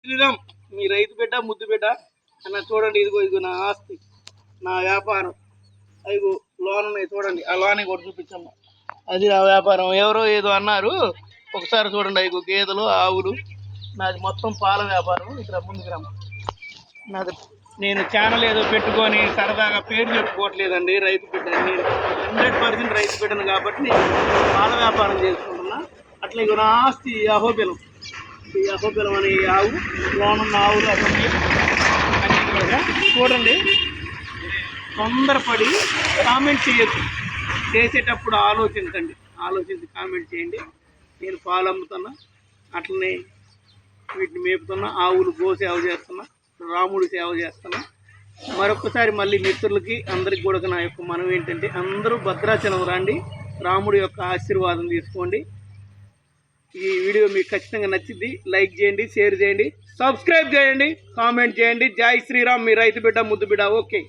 శ్రీరామ్, మీ రైతు బిడ్డ ముద్దు బిడ్డ అన్న చూడండి. ఇదిగో నా ఆస్తి, నా వ్యాపారం. అదిగో లోన్ ఉన్నాయి చూడండి. ఆ లోన్ కూడా చూపించమ్మా. అది నా వ్యాపారం. ఎవరో ఏదో అన్నారు, ఒకసారి చూడండి. అదిగో గేదెలు, ఆవులు. నాది మొత్తం పాల వ్యాపారం. ఇక్కడ ముందుకు రమ్మ. నాది నేను ఛానల్ ఏదో పెట్టుకొని సరదాగా పేరు చెప్పుకోవట్లేదండి. రైతు బిడ్డ, నేను 100% రైతు బిడ్డను కాబట్టి నేను పాల వ్యాపారం చేసుకుంటున్నా. అట్లా ఇక నా ఆస్తి అహోబిలం. ఈ అహోబిలం అనే ఆవు, లోనున్న ఆవులు అన్నీ చూడండి. తొందరపడి కామెంట్ చేయొద్దు, చేసేటప్పుడు ఆలోచించి కామెంట్ చేయండి. నేను పాలు అమ్ముతున్నా, అట్లనే వీటిని మేపుతున్నా, ఆవులు గోసేవ చేస్తున్నా, రాముడి సేవ చేస్తున్నా. మరొకసారి మళ్ళీ మిత్రులకి అందరికి కూడా నా యొక్క మనం ఏంటంటే, అందరూ భద్రాచలం రండి, రాముడి యొక్క ఆశీర్వాదం తీసుకోండి. ఈ వీడియో మీకు ఖచ్చితంగా నచ్చింది. లైక్ చేయండి, షేర్ చేయండి, సబ్స్క్రైబ్ చేయండి, కామెంట్ చేయండి. జై శ్రీరామ్, మీ రైతు బిడ్డ ముద్దు బిడ్డ. ఓకే.